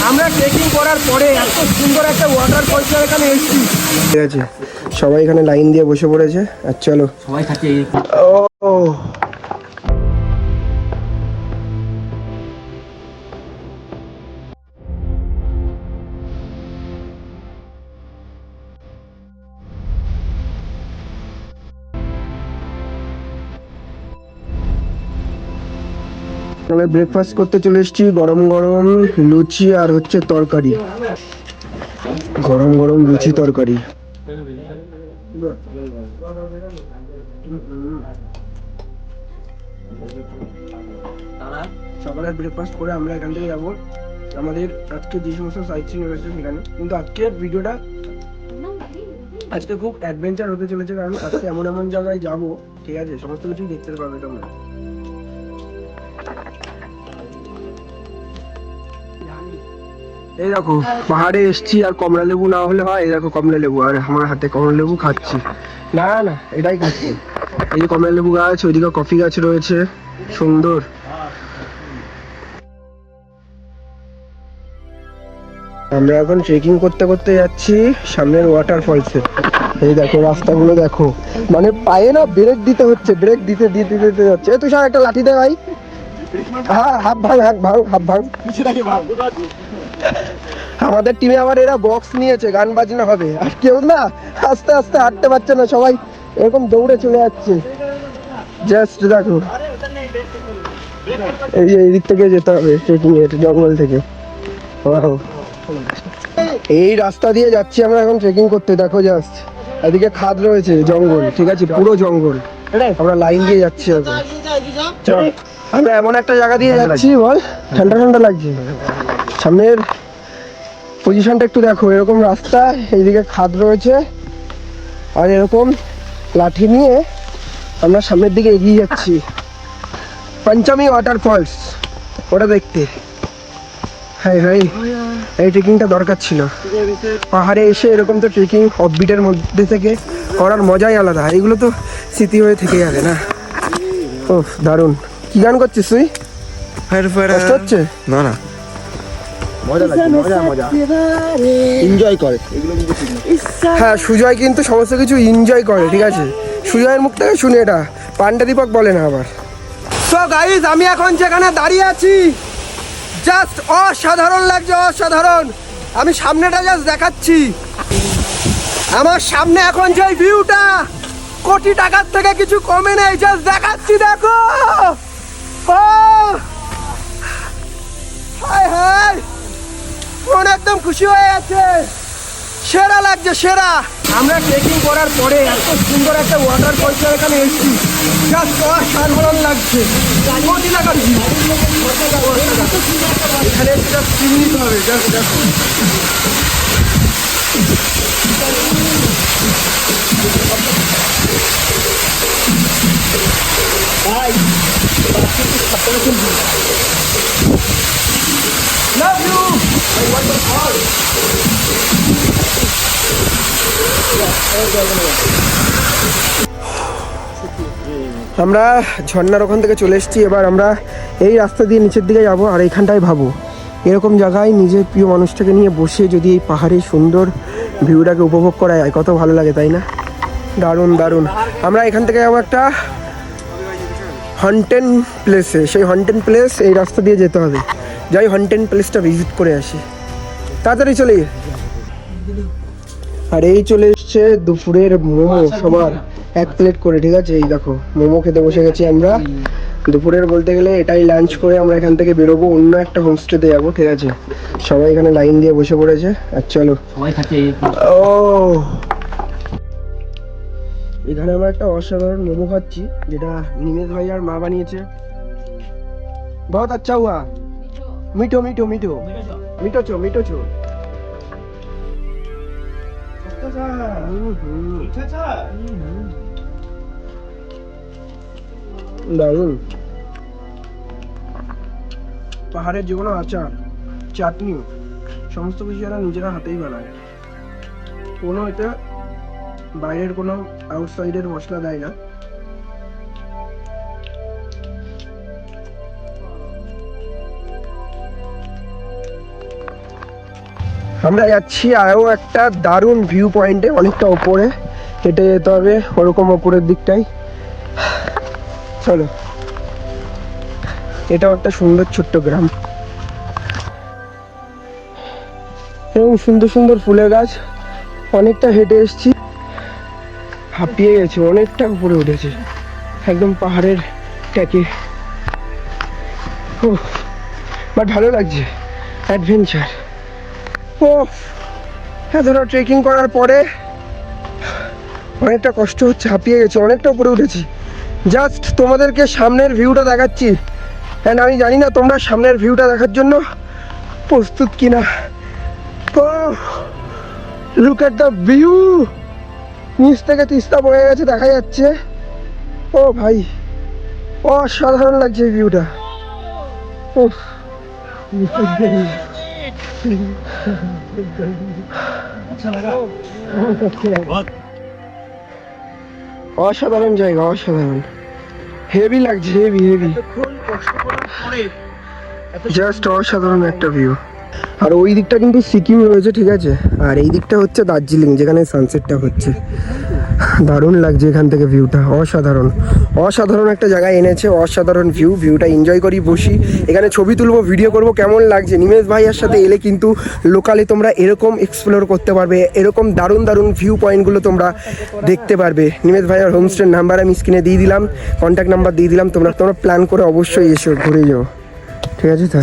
আমরা ট্রেকিং করার পরে এত সুন্দর একটা ওয়াটারফলস এখানে এসেছি। ঠিক আছে, সবাই এখানে লাইন দিয়ে বসে পড়েছে। আর চলো সবাই খাচ্ছে। ও আমরা ব্রেকফাস্ট করতে চলে এসেছি। গরম গরম লুচি আর হচ্ছে তরকারি, গরম গরম লুচি তরকারি। সকালের ব্রেকফাস্ট করে আমরা এখান থেকে যাবো আমাদের আজকে যে সমস্ত সাইট সিন রয়েছে সেখানে। কিন্তু আজকের ভিডিওটা আজকে খুব অ্যাডভেঞ্চার হতে চলেছে, কারণ আজকে এমন এমন জায়গায় যাবো, ঠিক আছে, সমস্ত কিছুই দেখতে পাবে তোমরা। এই দেখো পাহাড়ে এসছি আর কমলা লেবু না হলে হয়। এই দেখো কমলা লেবু, আর আমার হাতে কমলা লেবু খাচ্ছি। না না এটাই খাচ্ছি। এই যে কমলা লেবু গাছ, ওইদিকে কফি গাছ রয়েছে সুন্দর। আমরা এখন ট্রেকিং করতে করতে যাচ্ছি সামনের ওয়াটারফলসে। এই দেখো রাস্তাগুলো দেখো, মানে পায়ে না ব্রেক দিতে হচ্ছে, ব্রেক দিতে দিতে দিতে যাচ্ছে। তুই সব একটা লাঠি দে ভাই। হ্যাঁ হাফ ভাঙ হাফ ভাঙ হাফ ভাঙ। আমাদের টিমে আবার এরা বক্স নিয়েছে, গান বাজনা হবে। আর কেউ না আস্তে আস্তে হাঁটতে পারছে না, সবাই এরকম দৌড়ে চলে যাচ্ছে। জাস্ট দেখো এই যে এই দিক থেকে যেতে হবে ট্রেকিং এর, জঙ্গল থেকে। এই রাস্তা দিয়ে যাচ্ছি আমরা এখন ট্রেকিং করতে। দেখো জাস্ট এদিকে খাদ রয়েছে, জঙ্গল, ঠিক আছে, পুরো জঙ্গল। আমরা লাইন দিয়ে যাচ্ছি এখন। চল, আমরা এমন একটা জায়গা দিয়ে যাচ্ছি, বল ঠান্ডা ঠান্ডা লাগছে। সামনের পজিশনটা একটু দেখো, এরকম রাস্তা, এইদিকে খাদ রয়েছে, আর এরকম লাঠি নিয়ে আমরা সামনের দিকে এগিয়ে যাচ্ছি পঞ্চমী ওয়াটারফলস ওটা দেখতে। হাই হাই, এই ট্রেকিংটা দরকার ছিল। পাহাড়ে এসে এরকম তো ট্রেকিং অফবিটের মধ্যে থেকে করার মজাই আলাদা। এগুলো তো স্মৃতি হয়ে থেকে যাবে না। ও দারুণ। কি গান করছিস তুই? কষ্ট হচ্ছে? না না, মজা লাগছে, মজা মজা এনজয় করে। হ্যাঁ, সুজয় কিন্তু সমস্ত কিছু এনজয় করে, ঠিক আছে। সুজয়ের মুখ থেকে শুনে এটা, পান্ডা দীপক বলে না আবার। সো গাইস, আমি এখন যেখানে দাঁড়িয়ে আছি জাস্ট অসাধারণ লাগছে, অসাধারণ। আমি সামনেটা জাস্ট দেখাচ্ছি। আমার সামনে এখন যে ভিউটা কোটি টাকার থেকে কিছু কমে নেই, জাস্ট দেখাচ্ছি, দেখো। ও হায় হায়, মন একদম খুশি হয়ে যাচ্ছে, সেরা লাগছে, সেরা। আমরা ট্রেকিং করার পরে এত সুন্দর একটা ওয়াটারফলস এখানে এসেছি, জাস্ট অসাধারণ লাগছে। কোটি টাকার ভিউ এখানে জাস্ট চিহ্নিত হবে, জাস্ট দেখো। Love you. আমরা ঝর্ণার ওখান থেকে চলে এসেছি। এবার আমরা এই রাস্তা দিয়ে নিচের দিকে যাবো। আর এইখানটায় ভাবো, এরকম জায়গায় নিজের প্রিয় মানুষটাকে নিয়ে বসে যদি এই পাহাড়ের সুন্দর ভিউটাকে উপভোগ করা যায়, কত ভালো লাগে, তাই না? দারুণ দারুণ। আমরা এখান থেকে যাবো একটা হন্টেড প্লেসে। সেই হন্টেড প্লেস এই রাস্তা দিয়ে যেতে হবে। যাই হন্টেড প্লেসটা ভিজিট করে আসি, তাড়াতাড়ি চলে। আর এই চলে এসছে দুপুরের মোমো, সবার এক প্লেট করে, ঠিক আছে। এই দেখো মোমো খেতে বসে গেছি আমরা। দুপুরের বলতে গেলে এটাই লাঞ্চ করে আমরা এখান থেকে বেরোবো, অন্য একটা হোমস্টেতে যাবো, ঠিক আছে। সবাই এখানে লাইন দিয়ে বসে পড়েছে। আর চলো, সবাই খাচ্ছে। ও এখানে আমরা একটা অসাধারণ মোমো খাচ্ছি, যেটা নিমেষ ভাই আর মা বানিয়েছে। বহুত আচ্ছা হুয়া, মিঠো মিঠো মিঠো মিঠো চো মিঠো চো। দারুন। পাহাড়ের যে কোনো আচার, চাটনি, সমস্ত কিছু এরা নিজেরা হাতেই বানায়। কোনো এটা বাইরের কোনো আউটসাইডের মশলা দেয় না। আমরা যাচ্ছি আরও একটা দারুণ ভিউ পয়েন্টে, অনেকটা ওপরে হেঁটে যেতে হবে, ওরকম ওপরের দিকটাই। চলো, এটাও একটা সুন্দর ছোট্ট গ্রাম। এরকম সুন্দর সুন্দর ফুলের গাছ। অনেকটা হেঁটে এসেছি, হাঁপিয়ে গেছে, অনেকটা উপরে উঠেছে একদম পাহাড়ের ট্যাকে। বাট ভালো লাগছে, অ্যাডভেঞ্চার। ও হ্যাঁ, ধরো ট্রেকিং করার পরে অনেকটা কষ্ট হচ্ছে, হাঁপিয়ে গেছে, অনেকটা উপরে উঠেছি। জাস্ট তোমাদেরকে সামনের ভিউটা দেখাচ্ছি, অ্যান্ড আমি জানি না তোমরা সামনের ভিউটা দেখার জন্য প্রস্তুত কিনা। ও লুক এট দ্য ভিউ, নিচ থেকে তিস্তা বয়ে গেছে দেখা যাচ্ছে। ও ভাই, অসাধারণ লাগছে এই ভিউটা। অসাধারণ জায়গা, অসাধারণ, হেভি লাগছে, হেভি হেভি, জাস্ট অসাধারণ একটা ভিউ। আর ওই দিকটা কিন্তু সিকিম রয়েছে, ঠিক আছে, আর এই দিকটা হচ্ছে দার্জিলিং, যেখানে সানসেটটা হচ্ছে। দারুণ লাগছে এখান থেকে ভিউটা, অসাধারণ অসাধারণ একটা জায়গায় এনেছে, অসাধারণ ভিউটা এনজয় করি, বসি এখানে, ছবি তুলবো, ভিডিও করব। কেমন লাগছে? নিমেশ ভাইয়ার সাথে এলে কিন্তু লোকালে তোমরা এরকম এক্সপ্লোর করতে পারবে, এরকম দারুণ দারুণ ভিউ পয়েন্টগুলো তোমরা দেখতে পারবে। নিমেশ ভাইয়ার হোমস্টের নাম্বার আমি স্ক্রিনে দিয়ে দিলাম, কন্ট্যাক্ট নাম্বার দিয়ে দিলাম, তোমরা প্ল্যান করে অবশ্যই এসো, ঘুরে যাও, ঠিক আছে? তো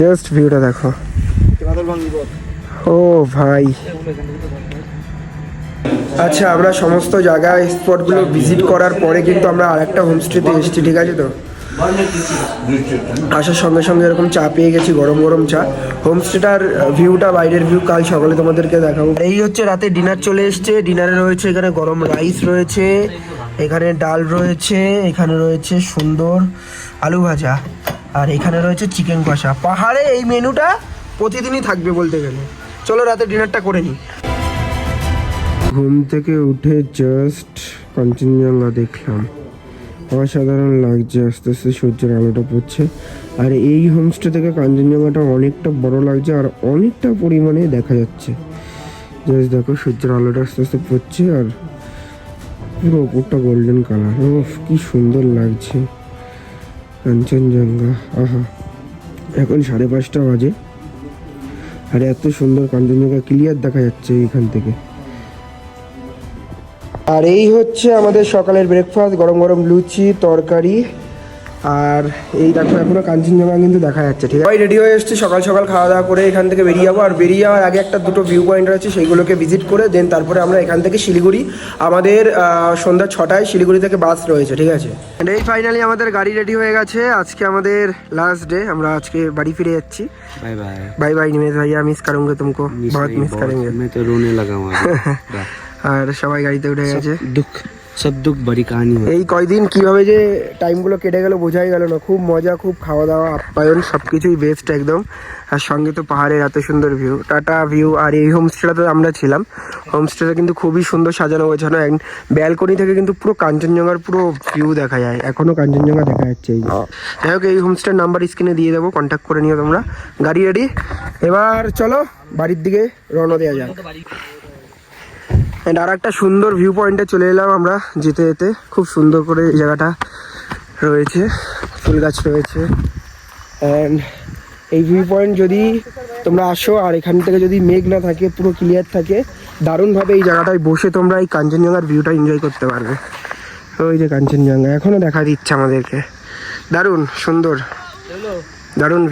জাস্ট ভিউটা দেখো। ও ভাই, আচ্ছা, আমরা সমস্ত জায়গায় স্পটগুলো ভিজিট করার পরে কিন্তু আমরা আরেকটা হোমস্টেতে এসেছি, ঠিক আছে? তো আসার সঙ্গে সঙ্গে এরকম চা পেয়ে গেছি, গরম গরম চা। হোমস্টেটার ভিউটা, বাইরের ভিউ কাল সকালে তোমাদেরকে দেখাবো। এই হচ্ছে রাতে ডিনার চলে এসছে। ডিনারে রয়েছে এখানে গরম রাইস রয়েছে, এখানে ডাল রয়েছে, এখানে রয়েছে সুন্দর আলু ভাজা, আর এখানে রয়েছে চিকেন কষা। পাহাড়ে এই মেনুটা প্রতিদিনই থাকবে বলতে গেলে। চলো রাতে ডিনারটা করে নিই। ঘুম থেকে উঠে জাস্ট কাঞ্চনজঙ্ঘা দেখলাম, অসাধারণ লাগছে, আস্তে আস্তে সূর্যের আলোটা পড়ছে। আর এই হোমস্টে থেকে কাঞ্চনজঙ্ঘাটা অনেকটা বড় লাগছে আর অনেকটা পরিমাণে দেখা যাচ্ছে। জাস্ট দেখো, সূর্যের আলোটা আস্তে আস্তে পড়ছে আর পুরো ওপরটা গোল্ডেন কালার। ও কি সুন্দর লাগছে কাঞ্চনজঙ্ঘা। আহা, এখন 5:30 বাজে আর এত সুন্দর কাঞ্চনজঙ্ঘা ক্লিয়ার দেখা যাচ্ছে এখান থেকে। আর এই হচ্ছে আমাদের সকালের ব্রেকফাস্ট, গরম গরম লুচি, তরকারি, আর এই দেখো এখনো কাঞ্চনজঙ্ঘা কিন্তু দেখা যাচ্ছে, ঠিক আছে? সবাই রেডি হয়ে এসেছি, সকাল সকাল খাওয়া দাওয়া করে এখান থেকে বেরিয়ে যাবো। আর বেরিয়ে যাওয়ার আগে একটা দুটো ভিউ পয়েন্ট রয়েছে, সেইগুলোকে ভিজিট করে দেন তারপরে আমরা এখান থেকে শিলিগুড়ি, আমাদের সন্ধ্যা 6টায় শিলিগুড়ি থেকে বাস রয়েছে, ঠিক আছে? এই ফাইনালি আমাদের গাড়ি রেডি হয়ে গেছে, আজকে আমাদের লাস্ট ডে, আমরা আজকে বাড়ি ফিরে যাচ্ছি। बाय बाय बाय बाय निमेश भैया, मिस करूंगे तुमको, बहुत मिस करेंगे। मैं तो रोने लगा वहाँ আর সবাই গাড়িতে উঠে গেছে। सब दुख बड़ी कहानी है। এই কয়দিন কিভাবে যে টাইমগুলো কেটে গেল বোঝাই গেল না। খুব মজা, খুব খাওয়া দাওয়া, আপ্যায়ন, সব কিছুই বেস্ট একদম। আর সঙ্গে তো পাহাড়ের এত সুন্দর ভিউ, টাটা ভিউ। আর এই হোমস্টেটাতে আমরা ছিলাম, হোমস্টেটা কিন্তু খুবই সুন্দর সাজানো গোছানো। ব্যালকনি থেকে কিন্তু পুরো কাঞ্চনজঙ্ঘার পুরো ভিউ দেখা যায়, এখনো কাঞ্চনজঙ্ঘা দেখা যাচ্ছে। এই যাই হোক, এই হোমস্টের নাম্বার স্ক্রিনে দিয়ে দেবো, কন্ট্যাক্ট করে নিও তোমরা। গাড়ি রেডি, এবার চলো বাড়ির দিকে রওনা দেওয়া যাক। আর একটা সুন্দর ভিউ পয়েন্টে চলে এলাম আমরা যেতে যেতে। খুব সুন্দর করে এই জায়গাটা রয়েছে, ফুল গাছ রয়েছে। অ্যান্ড এই ভিউ পয়েন্ট যদি তোমরা আসো আর এখান থেকে যদি মেঘ না থাকে, পুরো ক্লিয়ার থাকে, দারুণভাবে এই জায়গাটায় বসে তোমরা এই কাঞ্চনজঙ্ঘার ভিউটা এনজয় করতে পারবে। ওই যে কাঞ্চনজঙ্ঘা এখনও দেখা দিচ্ছে আমাদেরকে, দারুণ সুন্দর, দারুণ ভিউ।